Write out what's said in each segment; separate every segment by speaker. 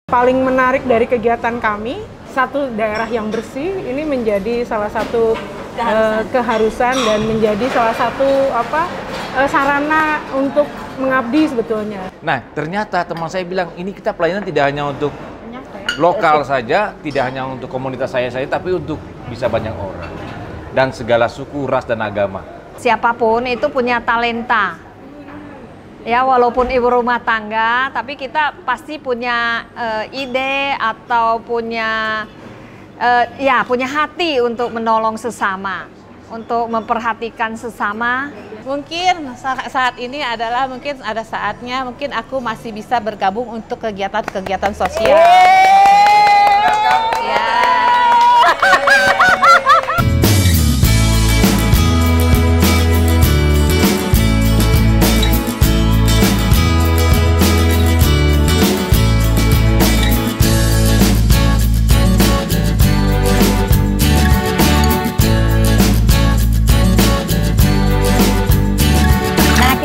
Speaker 1: Paling menarik dari kegiatan kami, satu daerah yang bersih ini menjadi salah satu keharusan dan menjadi salah satu sarana untuk mengabdi sebetulnya.
Speaker 2: Nah, ternyata teman saya bilang ini kita pelayanan tidak hanya untuk lokal saja, tidak hanya untuk komunitas saya saja, tapi untuk bisa banyak orang dan segala suku, ras dan agama.
Speaker 3: Siapapun itu punya talenta. Ya, walaupun ibu rumah tangga, tapi kita pasti punya ide atau punya punya hati untuk menolong sesama, untuk memperhatikan sesama.
Speaker 4: Mungkin saat ini adalah mungkin ada saatnya mungkin aku masih bisa bergabung untuk kegiatan-kegiatan sosial. Ya.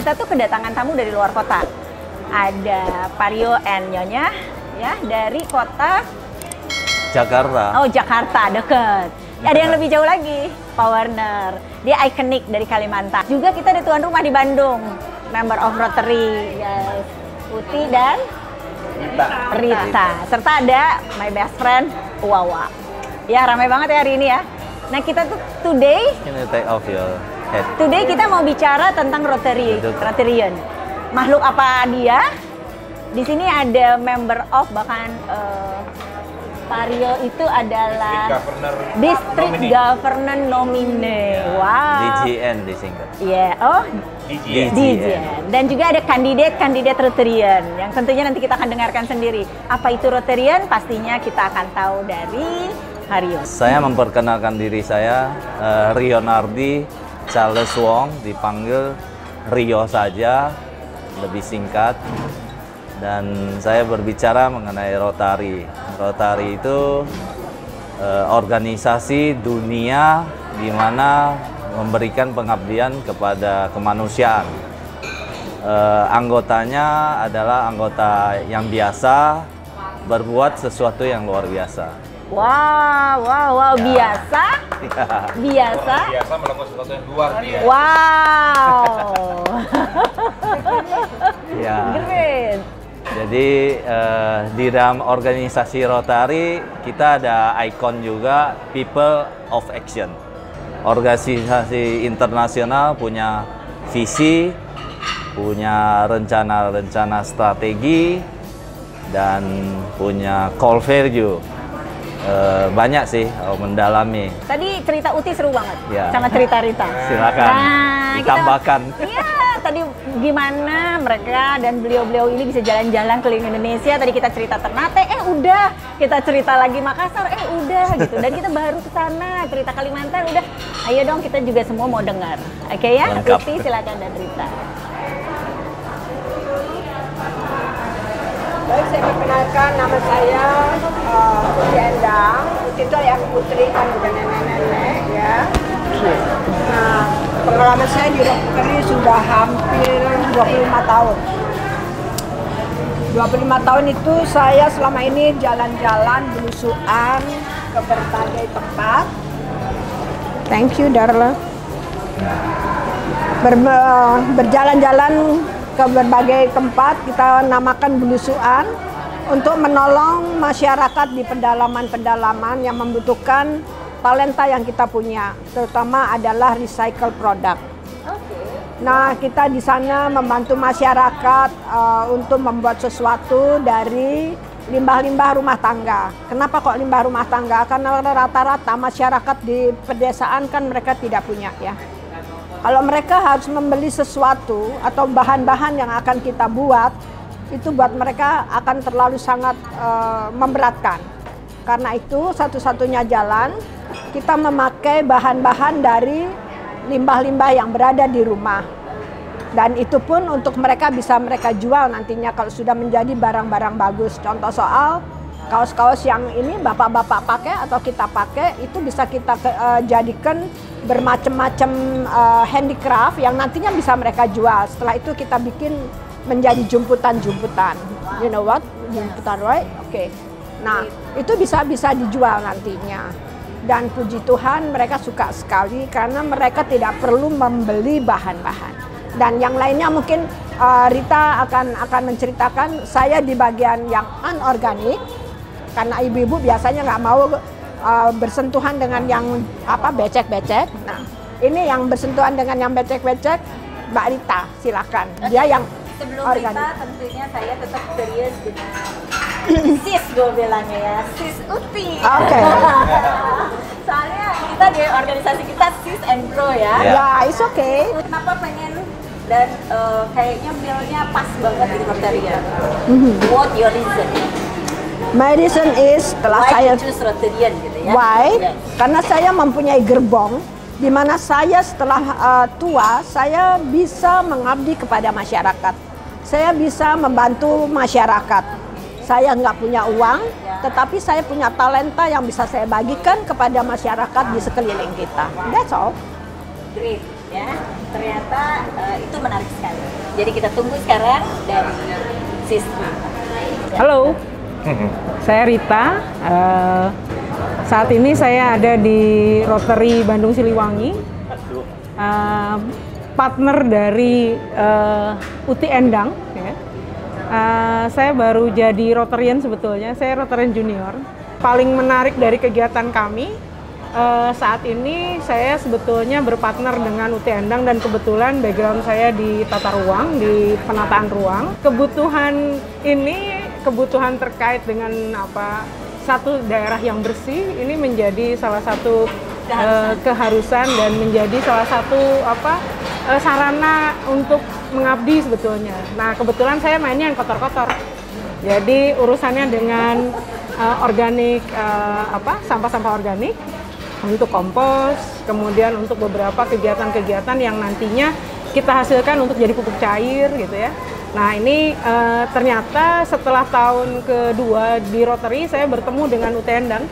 Speaker 5: Kita tuh kedatangan tamu dari luar kota. Ada Pario and Nyonya ya dari kota
Speaker 6: Jakarta.
Speaker 5: Oh, Jakarta, deket. Ada yang lebih jauh lagi, Pak Warner. Dia ikonik dari Kalimantan. Juga kita ada tuan rumah di Bandung, member of Rotary, yes. Putih dan Rita. Serta ada my best friend Wawa. Ya, ramai banget ya hari ini ya. Nah, kita tuh today
Speaker 6: Take off your head.
Speaker 5: Today kita mau bicara tentang Rotarian. Makhluk apa dia? Di sini ada member of, bahkan Pario itu adalah District Governor Nominee. Wow.
Speaker 6: DGN disingkat.
Speaker 5: Iya, DGN. Dan juga ada kandidat Rotarian yang tentunya nanti kita akan dengarkan sendiri. Apa itu Rotarian? Pastinya kita akan tahu dari Pario.
Speaker 6: Saya memperkenalkan diri saya, Rio Nardi Charles Wong, dipanggil Rio saja, lebih singkat. Dan saya berbicara mengenai Rotary. Rotary itu organisasi dunia di mana memberikan pengabdian kepada kemanusiaan. Anggotanya adalah anggota yang biasa berbuat sesuatu yang luar biasa.
Speaker 5: Wow, ya. Biasa
Speaker 2: melakukan sesuatu yang luar biasa.
Speaker 5: Wow.
Speaker 6: Ya.
Speaker 5: Great.
Speaker 6: Jadi di dalam organisasi Rotary kita ada ikon juga People of Action. Organisasi internasional punya visi, punya rencana-rencana strategi, dan punya core value. Banyak sih mendalami.
Speaker 5: Tadi cerita Uti seru banget,
Speaker 6: ya.
Speaker 5: sama cerita Rita.
Speaker 6: Silakan ditambahkan.
Speaker 5: Iya, tadi gimana mereka dan beliau-beliau ini bisa jalan-jalan keliling Indonesia. Tadi kita cerita Ternate, udah. Kita cerita lagi Makassar, udah gitu. Dan kita baru ke sana, cerita Kalimantan, udah. Ayo dong, kita juga semua mau dengar. Oke ya,
Speaker 6: lengkap.
Speaker 5: Uti silakan dan Rita.
Speaker 1: Baik, saya perkenalkan, nama saya Uti Endang. Uti itu ayah putri, kan bukan nenek-nenek ya. Nah, pengalaman saya di Rotary sudah hampir 25 tahun. 25 tahun itu saya selama ini jalan-jalan belusuan ke berbagai tempat. Thank you, Darla. Berjalan-jalan ke berbagai tempat, kita namakan belusuan untuk menolong masyarakat di pedalaman-pedalaman yang membutuhkan talenta yang kita punya, terutama adalah recycle product. Nah, kita di sana membantu masyarakat untuk membuat sesuatu dari limbah-limbah rumah tangga. Kenapa kok limbah rumah tangga? Karena rata-rata masyarakat di pedesaan kan mereka tidak punya ya. Kalau mereka harus membeli sesuatu atau bahan-bahan yang akan kita buat, itu buat mereka akan terlalu sangat memberatkan. Karena itu satu-satunya jalan kita memakai bahan-bahan dari limbah-limbah yang berada di rumah. Dan itu pun untuk mereka bisa mereka jual nantinya kalau sudah menjadi barang-barang bagus. Contoh soal kaos-kaos yang ini bapak-bapak pakai atau kita pakai, itu bisa kita jadikan bermacam-macam handicraft yang nantinya bisa mereka jual. Setelah itu kita bikin menjadi jumputan-jumputan. You know what? Putar, right? Oke. Nah, itu bisa dijual nantinya. Dan puji Tuhan mereka suka sekali karena mereka tidak perlu membeli bahan-bahan. Dan yang lainnya mungkin Rita akan menceritakan, saya di bagian yang anorganik karena ibu-ibu biasanya nggak mau bersentuhan dengan yang becek-becek. Nah, ini yang bersentuhan dengan yang becek-becek, Mbak Rita, silakan. Dia yang
Speaker 5: sebelum
Speaker 1: organik.
Speaker 5: Rita tentunya saya tetap serius dengan sis, gue bilangnya ya, sis Uti.
Speaker 1: Oke.
Speaker 5: Soalnya kita di organisasi kita sis and grow ya.
Speaker 1: Ya, it's okay.
Speaker 5: Kenapa pengen dan kayaknya feel-nya pas banget di Rotarian. What your reason?
Speaker 1: My reason is setelah
Speaker 5: Why
Speaker 1: saya
Speaker 5: you choose Rotarian gitu ya?
Speaker 1: why?
Speaker 5: Yes.
Speaker 1: Karena saya mempunyai gerbong di mana saya setelah tua saya bisa mengabdi kepada masyarakat. Saya bisa membantu masyarakat. Saya nggak punya uang, tetapi saya punya talenta yang bisa saya bagikan kepada masyarakat di sekeliling kita. That's all.
Speaker 5: Great ya. Ternyata itu menarik sekali. Jadi kita tunggu sekarang dari sis.
Speaker 7: Halo, saya Rita. Saat ini saya ada di Rotary Bandung Siliwangi, partner dari Uti Endang. Ya. Saya baru jadi Rotarian sebetulnya, saya Rotarian Junior. Paling menarik dari kegiatan kami, saat ini saya sebetulnya berpartner dengan Uti Endang dan kebetulan background saya di tata ruang, di penataan ruang. Kebutuhan ini, kebutuhan terkait dengan satu daerah yang bersih, ini menjadi salah satu keharusan dan menjadi salah satu sarana untuk mengabdi sebetulnya. Nah, kebetulan saya mainnya yang kotor-kotor. Jadi urusannya dengan organik, sampah-sampah organik untuk kompos, kemudian untuk beberapa kegiatan-kegiatan yang nantinya kita hasilkan untuk jadi pupuk cair gitu ya. Nah, ini ternyata setelah tahun kedua di Rotary saya bertemu dengan UT Endang.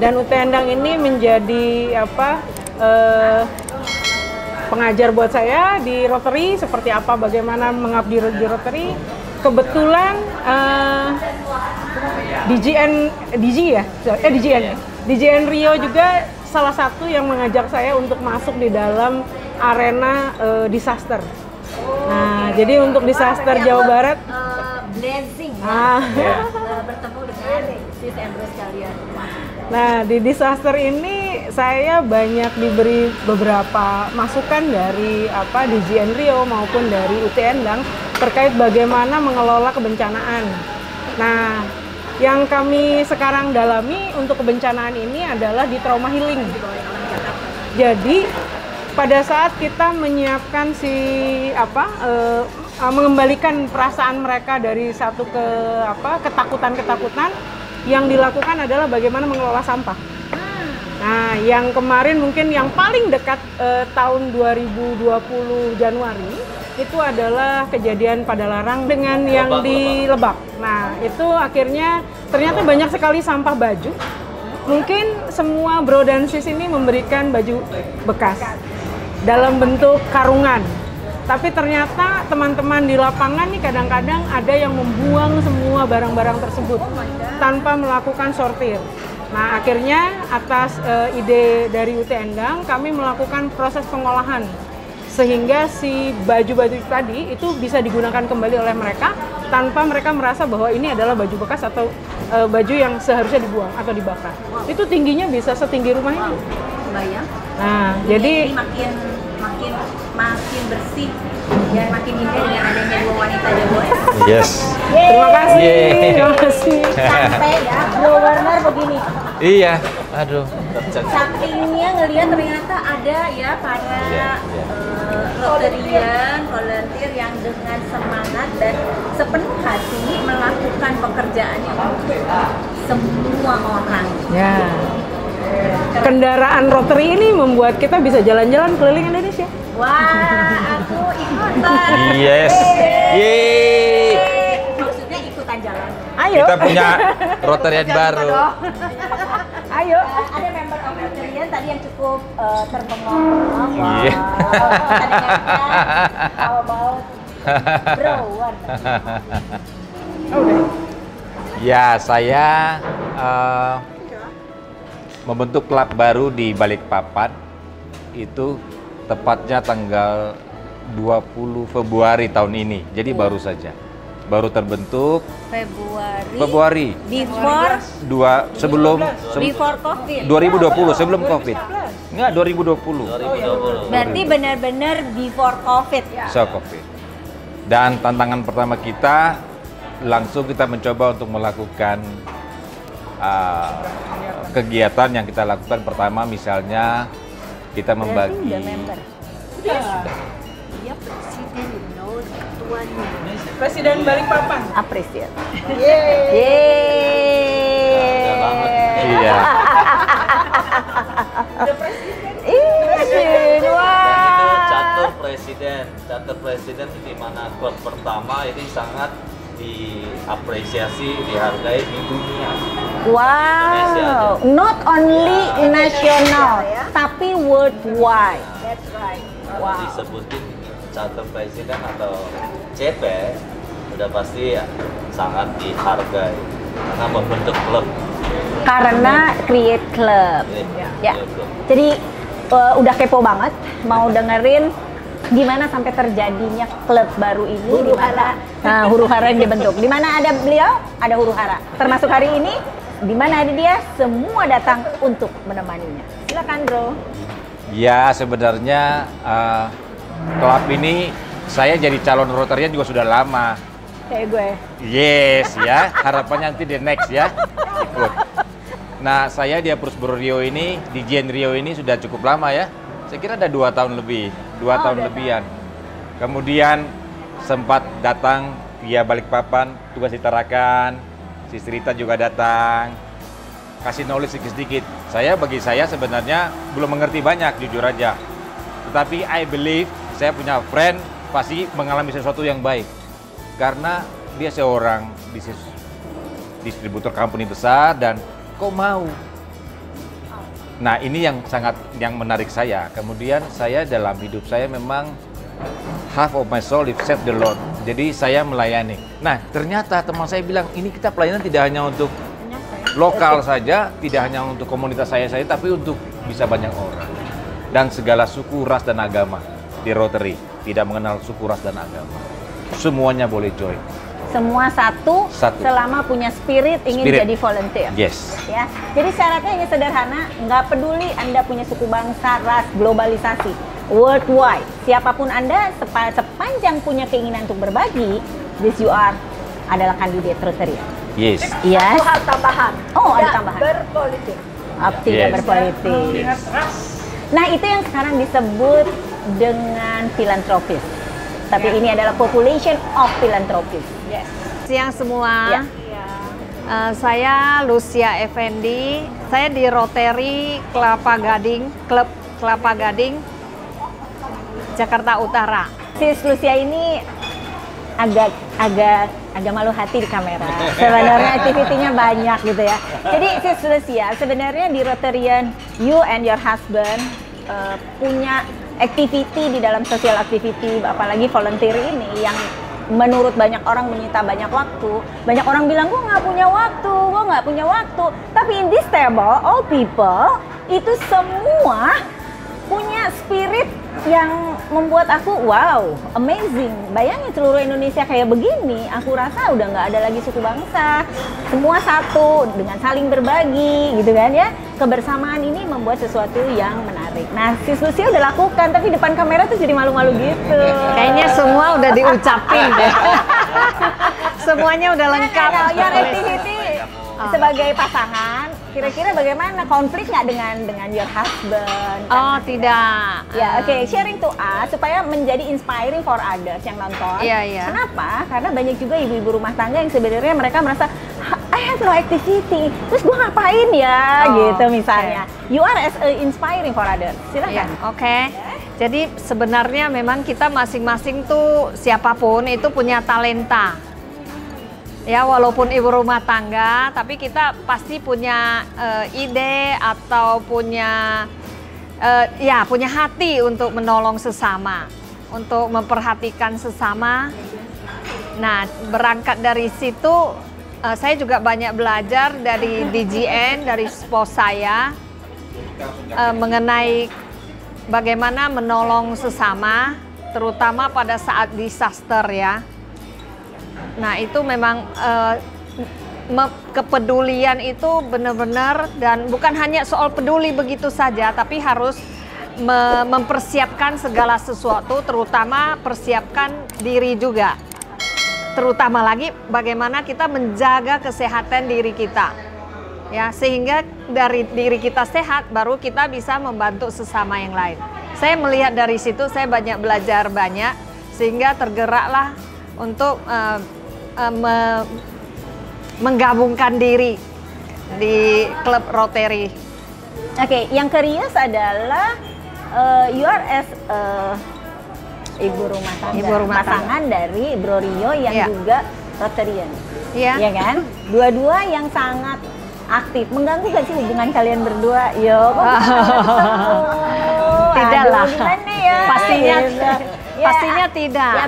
Speaker 7: Dan UT Endang ini menjadi pengajar buat saya di Rotary, seperti apa bagaimana mengabdi di Rotary. Kebetulan DJN Rio juga salah satu yang mengajak saya untuk masuk di dalam arena disaster. Nah, jadi untuk disaster Jawa Barat,
Speaker 5: blessing bertemu dengan sis and bro sekalian.
Speaker 7: Nah, di disaster ini saya banyak diberi beberapa masukan dari DJN Rio maupun dari UT Endang terkait bagaimana mengelola kebencanaan. Nah, yang kami sekarang dalami untuk kebencanaan ini adalah di trauma healing. Jadi pada saat kita menyiapkan mengembalikan perasaan mereka dari satu ketakutan-ketakutan, yang dilakukan adalah bagaimana mengelola sampah. Nah, yang kemarin mungkin yang paling dekat tahun 2020 Januari itu adalah kejadian Padalarang dengan yang di Lebak. Nah, itu akhirnya ternyata banyak sekali sampah baju. Mungkin semua bro dan sis ini memberikan baju bekas dalam bentuk karungan. Tapi ternyata teman-teman di lapangan nih kadang-kadang ada yang membuang semua barang-barang tersebut tanpa melakukan sortir. Nah, akhirnya atas ide dari UT Endang kami melakukan proses pengolahan sehingga si baju-baju tadi itu bisa digunakan kembali oleh mereka tanpa mereka merasa bahwa ini adalah baju bekas atau baju yang seharusnya dibuang atau dibakar. Itu tingginya bisa setinggi rumah ini.
Speaker 5: Bayang.
Speaker 7: Nah, jadi
Speaker 5: makin bersih dan makin indah dengan adanya dua wanita jagoan.
Speaker 6: Yes.
Speaker 7: terima kasih.
Speaker 6: Yeay.
Speaker 7: Terima kasih.
Speaker 5: Sampai ya, Bro Warner begini.
Speaker 6: Iya. Aduh.
Speaker 5: Sakingnya ngelihat ternyata ada ya para Rotarian, volunteer yang dengan semangat dan sepenuh hati melakukan pekerjaannya untuk semua orang.
Speaker 7: Ya. Kendaraan Rotary ini membuat kita bisa jalan-jalan keliling Indonesia.
Speaker 5: Wah, aku ikutan.
Speaker 6: Yes. Yeay.
Speaker 5: Maksudnya ikutan jalan.
Speaker 7: Ayo.
Speaker 2: Kita punya Rotarian baru.
Speaker 7: Ayo.
Speaker 5: Ada member of Rotarian tadi yang cukup terbengong-bengong.
Speaker 2: Iya.
Speaker 5: How about Bro Warner?
Speaker 7: Oh, udah.
Speaker 2: Ya, saya membentuk klub baru di Balikpapan. Itu tepatnya tanggal 20 Februari tahun ini. Jadi baru saja. Baru terbentuk Februari.
Speaker 5: Sebelum COVID.
Speaker 2: 2020, sebelum COVID. Enggak, 2020.
Speaker 5: Berarti benar-benar before COVID.
Speaker 2: So COVID. Dan tantangan pertama kita langsung kita mencoba untuk melakukan kegiatan yang kita lakukan. Pertama misalnya kita membagi.
Speaker 7: Presiden Balikpapan.
Speaker 5: Appreciate.
Speaker 2: Iya.
Speaker 6: Charter presiden di mana klub pertama ini sangat diapresiasi, dihargai di dunia.
Speaker 5: Wow, not only nasional, tapi worldwide.
Speaker 1: That's right.
Speaker 5: Wow.
Speaker 6: Disebutin charter presiden atau CP udah pasti ya, sangat dihargai karena membentuk klub.
Speaker 5: Karena create club. Ya. Jadi udah kepo banget mau dengerin gimana sampai terjadinya klub baru ini di mana huru hara yang dibentuk. Di mana ada beliau, ada huru hara. Termasuk hari ini di mana ada dia, semua datang untuk menemaninya. Silakan, Bro.
Speaker 2: Ya, sebenarnya klub ini saya jadi calon Rotarian juga sudah lama.
Speaker 5: Kayak gue.
Speaker 2: Yes, ya. Harapannya nanti di next ya. Ikut. Nah, saya di Apurus Bro Rio ini, di Gen Rio ini sudah cukup lama ya. Saya kira ada 2 tahun lebih, 2 tahun lebihan. Kemudian sempat datang via Balikpapan, tugas di Tarakan, Sis Rita juga datang, kasih knowledge sedikit-sedikit. Bagi saya sebenarnya belum mengerti banyak, jujur aja. Tetapi I believe, saya punya friend pasti mengalami sesuatu yang baik. Karena dia seorang distributor company besar dan kok mau. Nah, ini yang menarik saya. Kemudian saya dalam hidup saya memang half of my soul is serve the Lord. Jadi saya melayani. Nah, ternyata teman saya bilang, ini kita pelayanan tidak hanya untuk lokal saja, tidak hanya untuk komunitas saya saja, tapi untuk bisa banyak orang. Dan segala suku, ras, dan agama di Rotary. Tidak mengenal suku, ras, dan agama. Semuanya boleh join.
Speaker 5: Semua satu, selama punya spirit ingin jadi volunteer.
Speaker 2: Yes.
Speaker 5: Ya. Jadi syaratnya hanya sederhana, nggak peduli Anda punya suku bangsa, ras, globalisasi, worldwide. Siapapun Anda, sepanjang punya keinginan untuk berbagi, this you are adalah kandidat Rotary.
Speaker 2: Yes.
Speaker 5: Yes.
Speaker 1: Satu hal tambahan.
Speaker 5: Oh, ada tambahan.
Speaker 1: Berpolitik.
Speaker 5: Tidak berpolitik. Nah, itu yang sekarang disebut dengan filantropis. Tapi ini adalah population of philanthropist.
Speaker 1: Yes.
Speaker 3: Siang semua.
Speaker 5: Ya.
Speaker 3: Saya Lucia Effendi. Saya di Rotary Kelapa Gading, Klub Kelapa Gading, Jakarta Utara.
Speaker 5: Sis Lucia ini agak malu hati di kamera. Sebenarnya aktivitinya banyak gitu ya. Jadi Sis Lucia sebenarnya di Rotarian, you and your husband punya activity di dalam social activity, apalagi volunteer ini yang menurut banyak orang menyita banyak waktu. Banyak orang bilang, gue nggak punya waktu. Tapi in this table, all people itu semua punya spirit yang membuat aku wow, amazing. Bayangin seluruh Indonesia kayak begini, aku rasa udah nggak ada lagi suku bangsa, semua satu dengan saling berbagi gitu kan ya. Kebersamaan ini membuat sesuatu yang menarik. Nah, Sis Lucia udah lakukan, tapi depan kamera tuh jadi malu-malu gitu.
Speaker 3: Kayaknya semua udah diucapin deh. Semuanya udah lengkap.
Speaker 5: Nah, yang activity sebagai pasangan, kira-kira bagaimana, konflik nggak dengan your husband?
Speaker 3: Oh, tidak.
Speaker 5: Ya, oke, sharing to us supaya menjadi inspiring for others yang nonton.
Speaker 3: Iya, iya.
Speaker 5: Kenapa? Karena banyak juga ibu-ibu rumah tangga yang sebenarnya mereka merasa I have no activity, terus gue ngapain ya, gitu misalnya. You are as a inspiring for others. Silakan.
Speaker 3: Ya, oke. Jadi sebenarnya memang kita masing-masing tuh siapapun itu punya talenta. Ya, walaupun ibu rumah tangga, tapi kita pasti punya ide atau punya punya hati untuk menolong sesama, untuk memperhatikan sesama. Nah, berangkat dari situ saya juga banyak belajar dari DGN, dari SPOS saya mengenai bagaimana menolong sesama, terutama pada saat disaster ya. Nah itu memang kepedulian itu benar-benar, dan bukan hanya soal peduli begitu saja, tapi harus mempersiapkan segala sesuatu, terutama persiapkan diri juga. Terutama lagi bagaimana kita menjaga kesehatan diri kita. Ya, sehingga dari diri kita sehat baru kita bisa membantu sesama yang lain. Saya melihat dari situ, saya banyak belajar banyak, sehingga tergeraklah untuk menggabungkan diri di klub Rotary.
Speaker 5: Oke, yang curious adalah you are as ibu rumah tangga, pasangan dari Bro Rio yang juga Rotarian, ya kan? Dua-dua yang sangat aktif. Mengganggu gak sih hubungan kalian berdua? Yo,
Speaker 3: tidak lah.
Speaker 5: Gimana ya?
Speaker 3: Pastinya,
Speaker 5: ya,
Speaker 3: pastinya tidak.
Speaker 5: Ya,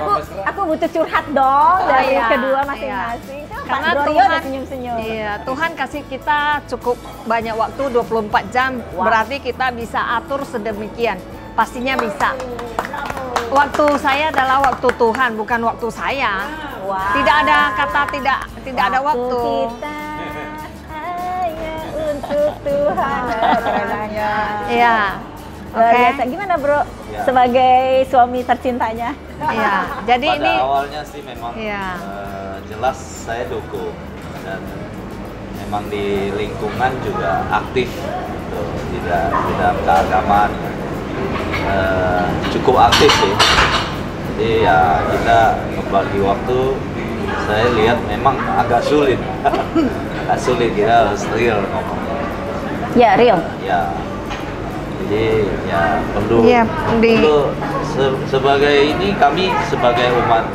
Speaker 5: aku butuh curhat dong dari kedua masing-masing.
Speaker 3: Karena
Speaker 5: Bro Rio udah senyum-senyum.
Speaker 3: Iya, Tuhan kasih kita cukup banyak waktu, 24 jam. Berarti kita bisa atur sedemikian. Pastinya bisa. Waktu saya adalah waktu Tuhan, bukan waktu saya. Tidak ada kata tidak ada waktu.
Speaker 5: Kita hanya untuk Tuhan.
Speaker 3: Iya.
Speaker 5: Luar biasa. Gimana Bro, sebagai suami tercintanya?
Speaker 3: Iya. Jadi
Speaker 6: pada
Speaker 3: ini
Speaker 6: awalnya sih memang jelas saya dukung, dan memang di lingkungan juga aktif gitu, di dalam keagamaan cukup aktif sih. Jadi ya kita membagi waktu, saya lihat memang agak sulit. Agak sulit, kita harus real ngomongnya.
Speaker 5: Ya, real.
Speaker 6: Ya, jadi ya perlu sebagai ini, kami sebagai umat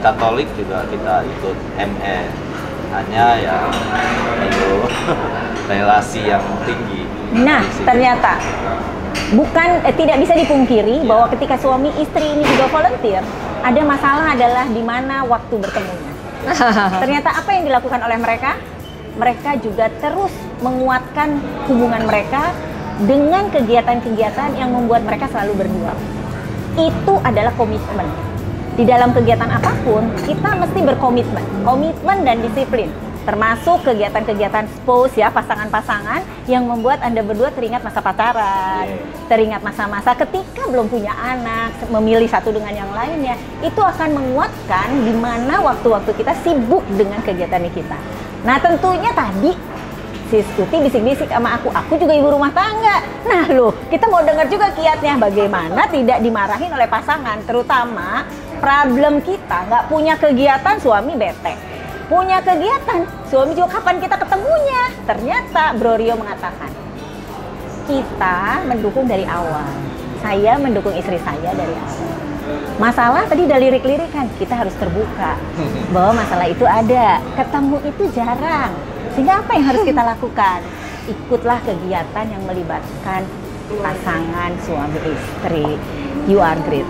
Speaker 6: Katolik juga kita ikut ME, hanya ya perlu relasi yang tinggi.
Speaker 5: Nah, ternyata tidak bisa dipungkiri bahwa ketika suami istri ini juga volunteer, ada masalah adalah di mana waktu bertemunya. Ternyata apa yang dilakukan oleh mereka? Mereka juga terus menguatkan hubungan mereka dengan kegiatan-kegiatan yang membuat mereka selalu berdua. Itu adalah komitmen. Di dalam kegiatan apapun, kita mesti berkomitmen. Komitmen dan disiplin. Termasuk kegiatan-kegiatan spouse ya, pasangan-pasangan yang membuat Anda berdua teringat masa pacaran, teringat masa-masa ketika belum punya anak, memilih satu dengan yang lainnya. Itu akan menguatkan di mana waktu-waktu kita sibuk dengan kegiatan kita. Nah tentunya tadi Sis Tuti bisik-bisik sama aku juga ibu rumah tangga. Nah loh, kita mau dengar juga kiatnya bagaimana tidak dimarahin oleh pasangan, terutama problem kita nggak punya kegiatan, suami bete. Punya kegiatan, suami juga kapan kita ketemunya. Ternyata Bro Rio mengatakan, kita mendukung dari awal. Saya mendukung istri saya dari awal. Masalah tadi udah lirik-lirikan, kita harus terbuka bahwa masalah itu ada. Ketemu itu jarang. Sehingga apa yang harus kita lakukan? Ikutlah kegiatan yang melibatkan pasangan suami istri. You are great.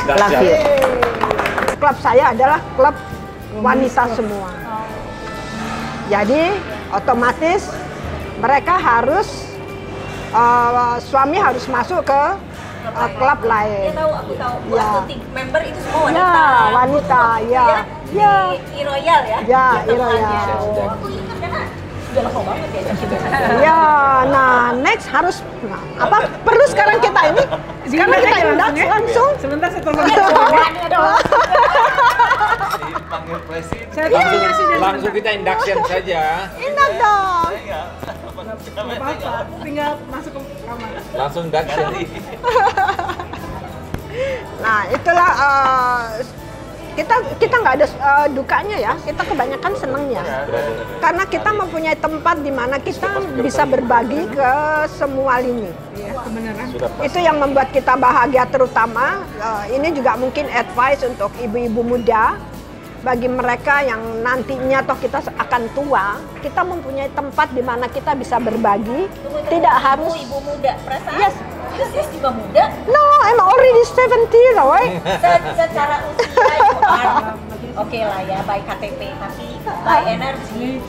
Speaker 5: Love you.
Speaker 1: Klub saya adalah klub wanita semua. Jadi otomatis mereka harus suami harus masuk ke klub lain.
Speaker 5: Aku tahu.
Speaker 1: Ya.
Speaker 5: Member itu semua wanita.
Speaker 1: Ya, wanita, ya. Ya.
Speaker 5: Di Royal ya.
Speaker 1: Ya, di Royal.
Speaker 5: Aku ingat karena udah lama banget ya.
Speaker 1: Ya, nah next harus perlu sekarang kita ini. Sekarang kita indak langsung.
Speaker 7: Sebentar saya telepon.
Speaker 6: Dipanggil presiden.
Speaker 2: Langsung kita induction saja.
Speaker 1: Indak dong.
Speaker 7: Apa-apa, tinggal masuk ke kamar.
Speaker 2: Langsung induction.
Speaker 1: Nah, itulah kita nggak ada dukanya ya, kita kebanyakan senangnya karena kita mempunyai tempat di mana kita bisa berbagi ke semua lini.
Speaker 7: Iya, kebenaran.
Speaker 1: Itu yang membuat kita bahagia, terutama ini juga mungkin advice untuk ibu-ibu muda, bagi mereka yang nantinya toh kita akan tua, kita mempunyai tempat di mana kita bisa berbagi. Tidak harus
Speaker 5: ibu muda, perasaan.
Speaker 1: Yes.
Speaker 5: Sis juga muda.
Speaker 1: No, I'm already 70 right?
Speaker 5: Secara usia oke lah ya, by KTP, tapi by energi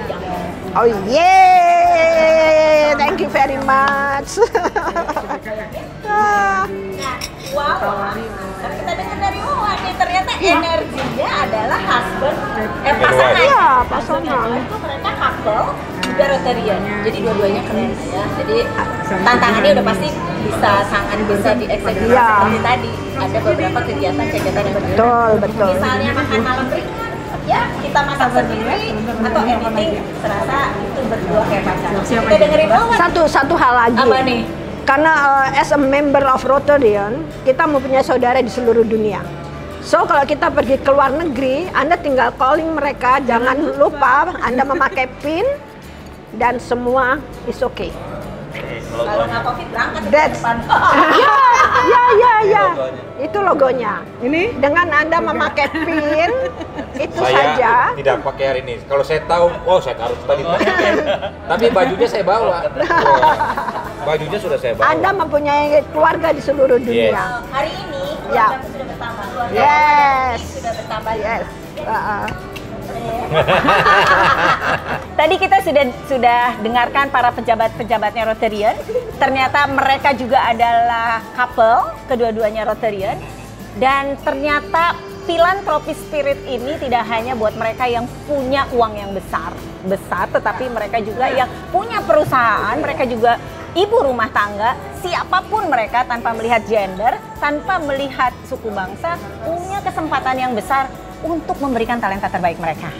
Speaker 5: jangan.
Speaker 1: Oh yeah, thank you very much.
Speaker 5: Nah, Wawa, tapi kita dengar dari Wawa nih, ternyata energinya adalah husband, pasangan.
Speaker 1: Iya, pasangan.
Speaker 5: Itu mereka couple, juga Rotarian. Jadi dua-duanya keren ya. Jadi tantangannya udah pasti sangat bisa dieksekusi
Speaker 1: Iya.
Speaker 5: seperti tadi. Ada beberapa kegiatan yang berbeda.
Speaker 1: Betul, betul.
Speaker 5: Misalnya makan malam ringan, ya kita masak sendiri atau anything, serasa itu berdua kayak pacaran. Kita dengerin Wawa.
Speaker 1: Satu hal lagi.
Speaker 5: Apa nih?
Speaker 1: Karena as a member of Rotarian, kita mempunyai saudara di seluruh dunia. So kalau kita pergi ke luar negeri, Anda tinggal calling mereka, jangan lupa Anda memakai PIN dan semua is okay.
Speaker 5: Kalau nggak COVID berangkat ke
Speaker 1: That's
Speaker 5: depan.
Speaker 1: ya. Itu logonya.
Speaker 7: Ini
Speaker 1: Dengan Anda memakai PIN, itu saja.
Speaker 2: Saya tidak pakai hari ini. Kalau saya tahu, oh saya harus tadi pakai. Tapi bajunya saya bawa. Bajunya sudah saya bawa.
Speaker 1: Anda mempunyai keluarga di seluruh dunia.
Speaker 2: Yes.
Speaker 5: Hari ini
Speaker 1: Ya.
Speaker 5: keluarga sudah bertambah. Keluarga
Speaker 1: Yes.
Speaker 5: sudah bertambah.
Speaker 1: Yes.
Speaker 5: Tadi kita sudah dengarkan para pejabat-pejabatnya Rotarian. Ternyata mereka juga adalah couple, kedua-duanya Rotarian. Dan ternyata philanthropy spirit ini tidak hanya buat mereka yang punya uang yang besar, tetapi mereka juga yang punya perusahaan, mereka juga ibu rumah tangga, siapapun mereka tanpa melihat gender, tanpa melihat suku bangsa, punya kesempatan yang besar untuk memberikan talenta terbaik mereka.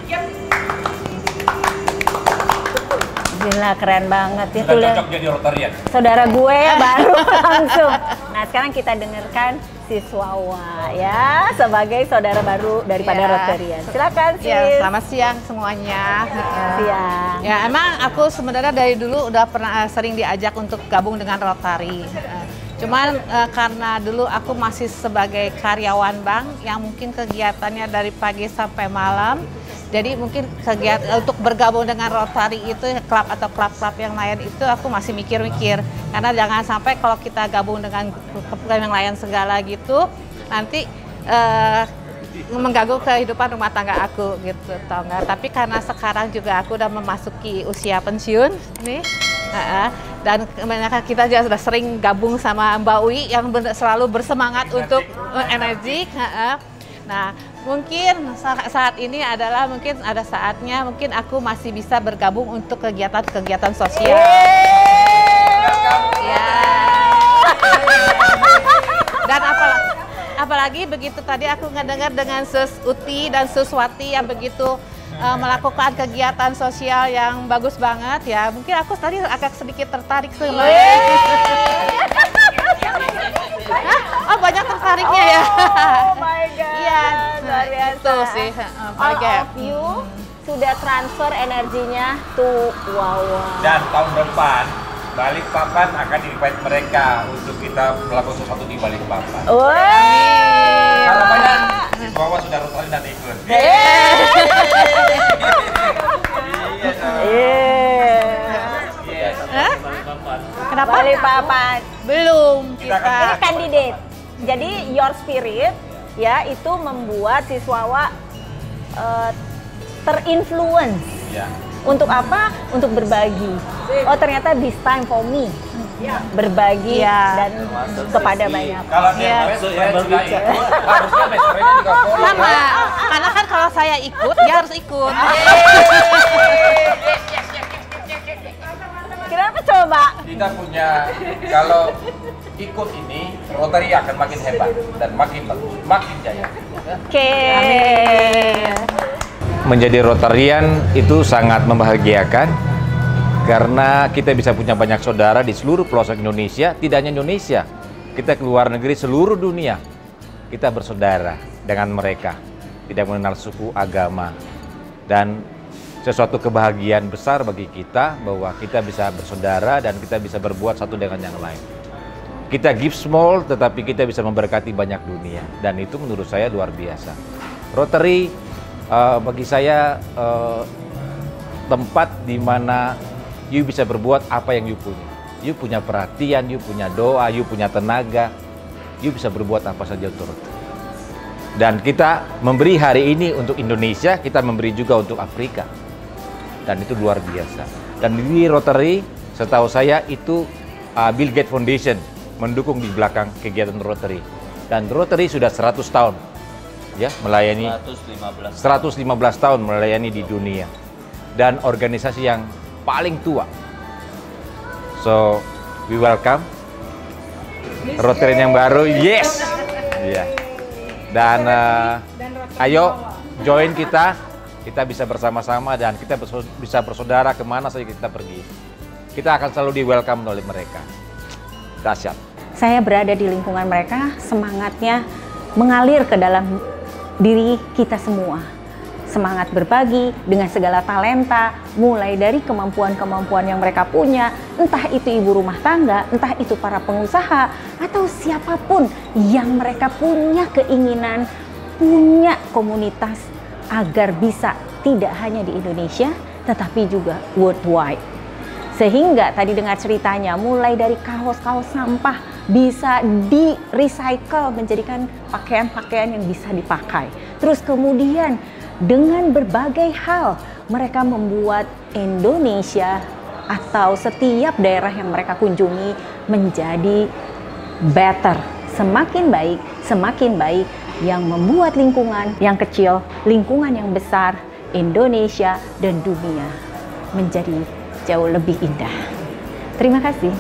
Speaker 5: Gila, keren banget ya.
Speaker 2: Sudah cocok jadi Rotarian.
Speaker 5: Saudara gue ya baru langsung. Nah sekarang kita dengarkan Siswawa ya sebagai saudara baru daripada Rotarian. Silakan Sis.
Speaker 4: Ya, selamat siang semuanya.
Speaker 5: Siang.
Speaker 4: Ya, emang aku sebenarnya dari dulu udah pernah sering diajak untuk gabung dengan Rotary. Cuman karena dulu aku masih sebagai karyawan bank yang mungkin kegiatannya dari pagi sampai malam. Jadi mungkin kegiatan untuk bergabung dengan Rotary itu klub atau klub-klub yang lain itu aku masih mikir-mikir. Karena jangan sampai kalau kita gabung dengan klub yang lain segala gitu nanti mengganggu kehidupan rumah tangga aku gitu, tau nggak? Tapi karena sekarang juga aku udah memasuki usia pensiun nih, dan kita juga sudah sering gabung sama Mbak Uwi yang selalu bersemangat untuk energi. Nah, mungkin saat ini adalah mungkin ada saatnya mungkin aku masih bisa bergabung untuk kegiatan-kegiatan sosial. Ya. Dan apalagi begitu tadi aku ngedengar dengan Sus Uti dan Sus Wati yang begitu melakukan kegiatan sosial yang bagus banget ya. Mungkin aku tadi agak sedikit tertarik sama. Oh, banyak tertariknya ya.
Speaker 5: Oh my god.
Speaker 4: Iya,
Speaker 5: luar biasa.
Speaker 4: itu sih.
Speaker 5: All of you sudah transfer energinya to Wawa.
Speaker 2: Dan tahun depan Balikpapan akan invite mereka untuk kita melakukan sesuatu di Balikpapan. Harapannya Wawa sudah Rotary dan ikut.
Speaker 5: Kenapa? Balikpapan.
Speaker 4: Belum
Speaker 5: Ini
Speaker 4: kita.
Speaker 5: candidate. Jadi your spirit ya itu membuat siswawa terinfluence.
Speaker 2: Ya.
Speaker 5: Untuk apa? Untuk berbagi. Oh ternyata this time for me. Berbagi dan kepada banyak.
Speaker 2: Kalau dia saya juga ikut, harusnya besoknya juga follow.
Speaker 4: Sama, karena kan kalau saya ikut, dia harus ikut.
Speaker 5: Kenapa coba?
Speaker 2: Kita punya, kalau ikut ini, Rotary akan makin hebat dan makin bagus, makin jaya.
Speaker 5: Oke.
Speaker 2: Menjadi Rotarian itu sangat membahagiakan karena kita bisa punya banyak saudara di seluruh pelosok Indonesia, tidak hanya Indonesia. Kita keluar negeri seluruh dunia. Kita bersaudara dengan mereka, tidak mengenal suku, agama. Dan sesuatu kebahagiaan besar bagi kita bahwa kita bisa bersaudara dan kita bisa berbuat satu dengan yang lain. Kita give small tetapi kita bisa memberkati banyak dunia dan itu menurut saya luar biasa. Rotary bagi saya tempat di mana you bisa berbuat apa yang you punya. You punya perhatian, you punya doa, you punya tenaga, you bisa berbuat apa saja untuk Rotary. Dan kita memberi hari ini untuk Indonesia, kita memberi juga untuk Afrika. Dan itu luar biasa. Dan di Rotary, setahu saya itu Bill Gates Foundation mendukung di belakang kegiatan Rotary. Dan Rotary sudah 100 tahun ya melayani 115 tahun melayani di dunia. Dan organisasi yang paling tua. So, we welcome Rotary yang baru. Yes. Iya. Dan ayo join kita bisa bersama-sama dan kita bisa bersaudara kemana saja kita pergi. Kita akan selalu di welcome oleh mereka. Dahsyat.
Speaker 5: Saya berada di lingkungan mereka, semangatnya mengalir ke dalam diri kita semua. Semangat berbagi dengan segala talenta, mulai dari kemampuan-kemampuan yang mereka punya, entah itu ibu rumah tangga, entah itu para pengusaha, atau siapapun yang mereka punya keinginan, punya komunitas agar bisa tidak hanya di Indonesia, tetapi juga worldwide. Sehingga tadi dengar ceritanya, mulai dari kaos-kaos sampah bisa di-recycle menjadikan pakaian-pakaian yang bisa dipakai. Terus kemudian dengan berbagai hal mereka membuat Indonesia atau setiap daerah yang mereka kunjungi menjadi better, semakin baik yang membuat lingkungan yang kecil, lingkungan yang besar, Indonesia dan dunia menjadi jauh lebih indah. Terima kasih.